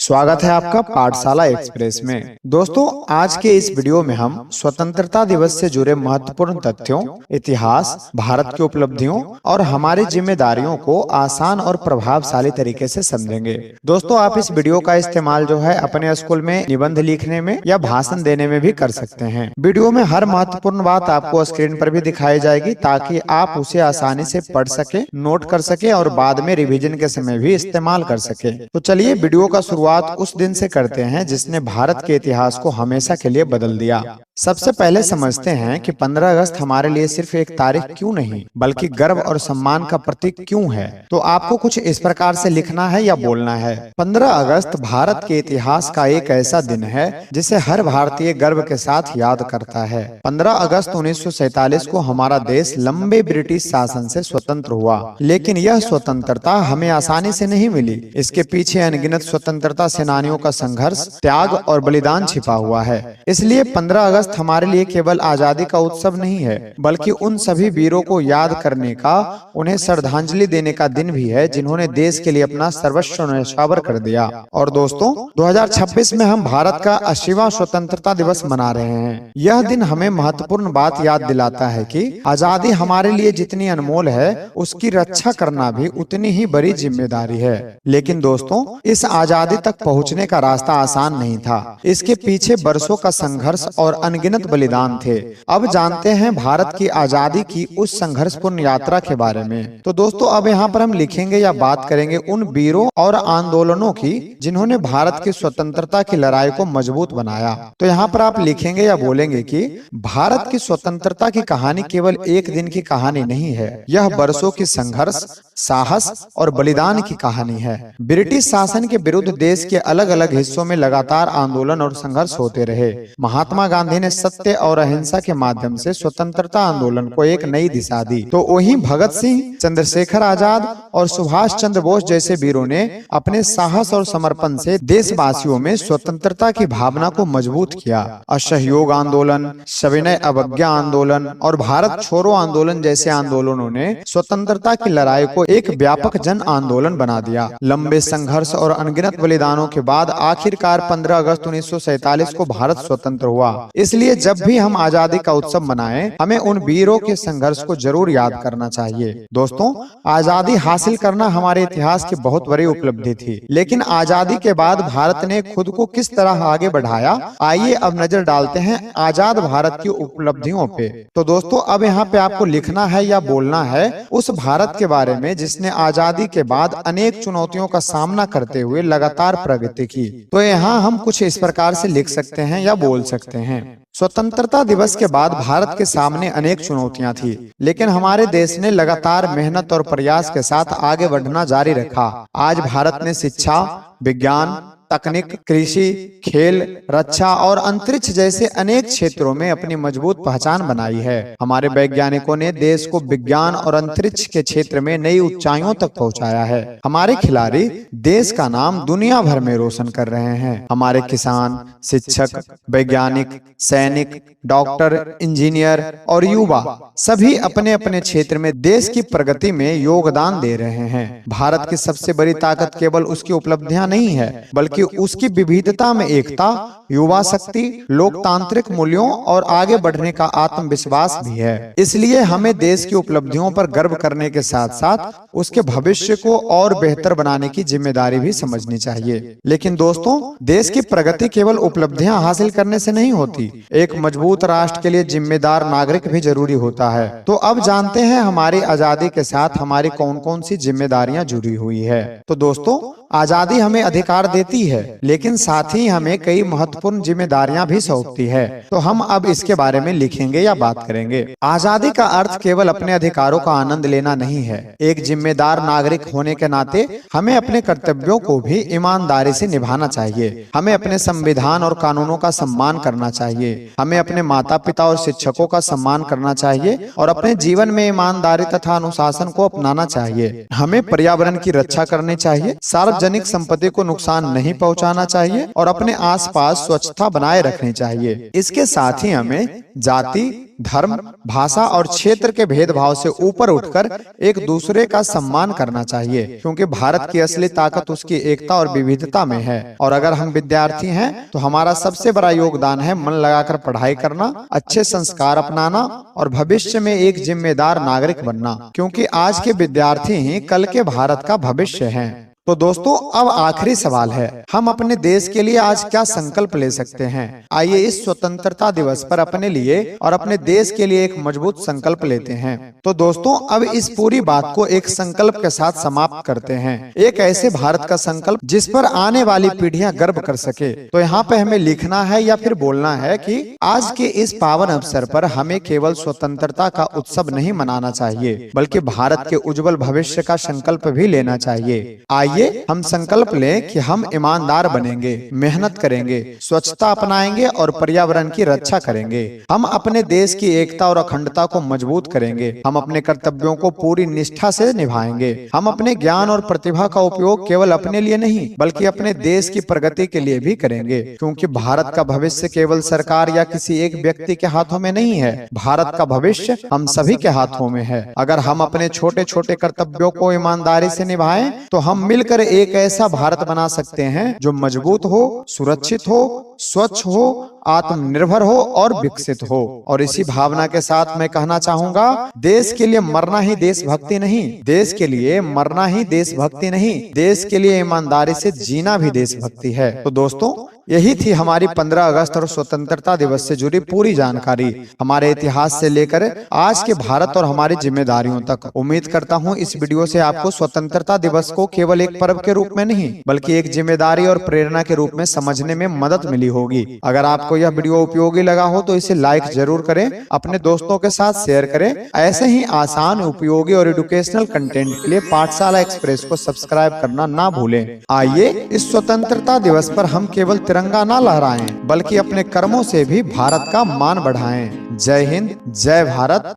स्वागत है आपका पाठशाला एक्सप्रेस में। दोस्तों, आज के इस वीडियो में हम स्वतंत्रता दिवस से जुड़े महत्वपूर्ण तथ्यों, इतिहास, भारत की उपलब्धियों और हमारी जिम्मेदारियों को आसान और प्रभावशाली तरीके से समझेंगे। दोस्तों, आप इस वीडियो का इस्तेमाल जो है अपने स्कूल में निबंध लिखने में या भाषण देने में भी कर सकते हैं। वीडियो में हर महत्वपूर्ण बात आपको स्क्रीन पर भी दिखाई जाएगी ताकि आप उसे आसानी से पढ़ सके, नोट कर सके और बाद में रिवीजन के समय भी इस्तेमाल कर सके। तो चलिए वीडियो का शुरुआत उस दिन से करते हैं जिसने भारत के इतिहास को हमेशा के लिए बदल दिया। सबसे पहले समझते हैं कि 15 अगस्त हमारे लिए सिर्फ एक तारीख क्यों नहीं बल्कि गर्व और सम्मान का प्रतीक क्यों है। तो आपको कुछ इस प्रकार से लिखना है या बोलना है। 15 अगस्त भारत के इतिहास का एक ऐसा दिन है जिसे हर भारतीय गर्व के साथ याद करता है। 15 अगस्त 1947 को हमारा देश लंबे ब्रिटिश शासन से स्वतंत्र हुआ, लेकिन यह स्वतंत्रता हमें आसानी से नहीं मिली। इसके पीछे अनगिनत स्वतंत्रता सेनानियों का संघर्ष, त्याग और बलिदान छिपा हुआ है। इसलिए 15 अगस्त हमारे लिए केवल आजादी का उत्सव नहीं है बल्कि उन सभी वीरों को याद करने का, उन्हें श्रद्धांजलि देने का दिन भी है जिन्होंने देश के लिए अपना सर्वस्व न्यौछावर कर दिया। और दोस्तों, 2026 में हम भारत का 80वां स्वतंत्रता दिवस मना रहे हैं। यह दिन हमें महत्वपूर्ण बात याद दिलाता है कि आजादी हमारे लिए जितनी अनमोल है उसकी रक्षा करना भी उतनी ही बड़ी जिम्मेदारी है। लेकिन दोस्तों, इस आजादी तक पहुंचने का रास्ता आसान नहीं था। इसके पीछे बरसों का संघर्ष और अनगिनत बलिदान थे। अब जानते हैं भारत की आजादी की उस संघर्षपूर्ण यात्रा के बारे में। तो दोस्तों, अब यहाँ पर हम लिखेंगे या बात करेंगे उन वीरों और आंदोलनों की जिन्होंने भारत की स्वतंत्रता की लड़ाई को मजबूत बनाया। तो यहाँ पर आप लिखेंगे या बोलेंगे कि भारत की स्वतंत्रता की कहानी केवल एक दिन की कहानी नहीं है, यह बरसों की संघर्ष, साहस और बलिदान की कहानी है। ब्रिटिश शासन के विरुद्ध देश के अलग अलग हिस्सों में लगातार आंदोलन और संघर्ष होते रहे। महात्मा गांधी ने सत्य और अहिंसा के माध्यम से स्वतंत्रता आंदोलन को एक नई दिशा दी, तो वहीं भगत सिंह, चंद्रशेखर आजाद और सुभाष चंद्र बोस जैसे वीरों ने अपने साहस और समर्पण से देशवासियों में स्वतंत्रता की भावना को मजबूत किया। असहयोग आंदोलन, सविनय अवज्ञा आंदोलन और भारत छोड़ो आंदोलन जैसे आंदोलनों ने स्वतंत्रता की लड़ाई को एक व्यापक जन आंदोलन बना दिया। लंबे संघर्ष और अनगिनत बलिदानों के बाद आखिरकार 15 अगस्त 1947 को भारत स्वतंत्र हुआ। इसलिए जब भी हम आजादी का उत्सव मनाएं, हमें उन वीरों के संघर्ष को जरूर याद करना चाहिए। दोस्तों, आजादी हासिल करना हमारे इतिहास की बहुत बड़ी उपलब्धि थी, लेकिन आजादी के बाद भारत ने खुद को किस तरह आगे बढ़ाया, आइए अब नजर डालते हैं आजाद भारत की उपलब्धियों पे। तो दोस्तों, अब यहाँ पे आपको लिखना है या बोलना है उस भारत के बारे में जिसने आजादी के बाद अनेक चुनौतियों का सामना करते हुए लगातार प्रगति की। तो यहाँ हम कुछ इस प्रकार से लिख सकते हैं या बोल सकते हैं। स्वतंत्रता दिवस के बाद भारत के सामने अनेक चुनौतियां थी, लेकिन हमारे देश ने लगातार मेहनत और प्रयास के साथ आगे बढ़ना जारी रखा। आज भारत ने शिक्षा, विज्ञान, तकनीक, कृषि, खेल, रक्षा और अंतरिक्ष जैसे अनेक क्षेत्रों में अपनी मजबूत पहचान बनाई है। हमारे वैज्ञानिकों ने देश को विज्ञान और अंतरिक्ष के क्षेत्र में नई ऊंचाइयों तक पहुंचाया है। हमारे खिलाड़ी देश का नाम दुनिया भर में रोशन कर रहे हैं। हमारे किसान, शिक्षक, वैज्ञानिक, सैनिक, डॉक्टर, इंजीनियर और युवा सभी अपने अपने क्षेत्र में देश की प्रगति में योगदान दे रहे हैं। भारत की सबसे बड़ी ताकत केवल उसकी उपलब्धियां नहीं है बल्कि उसकी विविधता में एकता, युवा शक्ति, लोकतांत्रिक मूल्यों और आगे बढ़ने का आत्मविश्वास भी है। इसलिए हमें देश की उपलब्धियों पर गर्व करने के साथ साथ उसके भविष्य को और बेहतर बनाने की जिम्मेदारी भी समझनी चाहिए। लेकिन दोस्तों, देश की प्रगति केवल उपलब्धियां हासिल करने से नहीं होती, एक मजबूत राष्ट्र के लिए जिम्मेदार नागरिक भी जरूरी होता है। तो अब जानते हैं हमारी आजादी के साथ हमारी कौन कौन सी जिम्मेदारियां जुड़ी हुई है। तो दोस्तों, आजादी हमें अधिकार देती है, लेकिन साथ ही हमें कई महत्वपूर्ण जिम्मेदारियां भी सौंपती है। तो हम अब इसके बारे में लिखेंगे या बात करेंगे। आजादी का अर्थ केवल अपने अधिकारों का आनंद लेना नहीं है। एक जिम्मेदार नागरिक होने के नाते हमें अपने कर्तव्यों को भी ईमानदारी से निभाना चाहिए। हमें अपने संविधान और कानूनों का सम्मान करना चाहिए। हमें अपने माता पिता और शिक्षकों का सम्मान करना चाहिए और अपने जीवन में ईमानदारी तथा अनुशासन को अपनाना चाहिए। हमें पर्यावरण की रक्षा करनी चाहिए, सार्वजनिक संपत्ति को नुकसान नहीं पहुंचाना चाहिए और अपने आसपास स्वच्छता बनाए रखनी चाहिए। इसके साथ ही हमें जाति, धर्म, भाषा और क्षेत्र के भेदभाव से ऊपर उठकर एक दूसरे का सम्मान करना चाहिए, क्योंकि भारत की असली ताकत उसकी एकता और विविधता में है। और अगर हम विद्यार्थी हैं तो हमारा सबसे बड़ा योगदान है मन लगाकर पढ़ाई करना, अच्छे संस्कार अपनाना और भविष्य में एक जिम्मेदार नागरिक बनना, क्योंकि आज के विद्यार्थी ही कल के भारत का भविष्य हैं। तो दोस्तों, अब आखिरी सवाल है, हम अपने देश के लिए आज क्या संकल्प ले सकते हैं? आइए इस स्वतंत्रता दिवस पर अपने लिए और अपने देश के लिए एक मजबूत संकल्प लेते हैं। तो दोस्तों, अब इस पूरी बात को एक संकल्प के साथ समाप्त करते हैं, एक ऐसे भारत का संकल्प जिस पर आने वाली पीढ़ियां गर्व कर सके। तो यहाँ पे हमें लिखना है या फिर बोलना है कि आज के इस पावन अवसर पर हमें केवल स्वतंत्रता का उत्सव नहीं मनाना चाहिए, बल्कि भारत के उज्जवल भविष्य का संकल्प भी लेना चाहिए। आइए हम संकल्प लें कि हम ईमानदार बनेंगे, मेहनत करेंगे, स्वच्छता अपनाएंगे और पर्यावरण की रक्षा करेंगे। हम अपने देश की एकता और अखंडता को मजबूत करेंगे। हम अपने कर्तव्यों को पूरी निष्ठा से निभाएंगे। हम अपने ज्ञान और प्रतिभा का उपयोग केवल अपने लिए नहीं, बल्कि अपने देश की प्रगति के लिए भी करेंगे, क्योंकि भारत का भविष्य केवल सरकार या किसी एक व्यक्ति के हाथों में नहीं है। भारत का भविष्य हम सभी के हाथों में है। अगर हम अपने छोटे छोटे कर्तव्यों को ईमानदारी से निभाएं, तो हम मिलकर एक ऐसा भारत बना सकते हैं जो मजबूत हो, सुरक्षित हो, स्वच्छ हो, आत्मनिर्भर हो और विकसित हो। और इसी भावना के साथ मैं कहना चाहूंगा, देश के लिए मरना ही देशभक्ति नहीं, देश के लिए मरना ही देशभक्ति नहीं, देश के लिए ईमानदारी से जीना भी देशभक्ति है। तो दोस्तों, यही थी हमारी 15 अगस्त और स्वतंत्रता दिवस से जुड़ी पूरी जानकारी, हमारे इतिहास से लेकर आज के भारत और हमारी जिम्मेदारियों तक। उम्मीद करता हूँ इस वीडियो से आपको स्वतंत्रता दिवस को केवल एक पर्व के रूप में नहीं, बल्कि एक जिम्मेदारी और प्रेरणा के रूप में समझने में मदद मिली होगी। अगर आपको यह वीडियो उपयोगी लगा हो तो इसे लाइक जरूर करें, अपने दोस्तों के साथ शेयर करें। ऐसे ही आसान, उपयोगी और एजुकेशनल कंटेंट के लिए पाठशाला एक्सप्रेस को सब्सक्राइब करना ना भूलें। आइए इस स्वतंत्रता दिवस पर हम केवल तिरंगा ना लहराएं, बल्कि अपने कर्मों से भी भारत का मान बढ़ाएं। जय हिंद, जय भारत।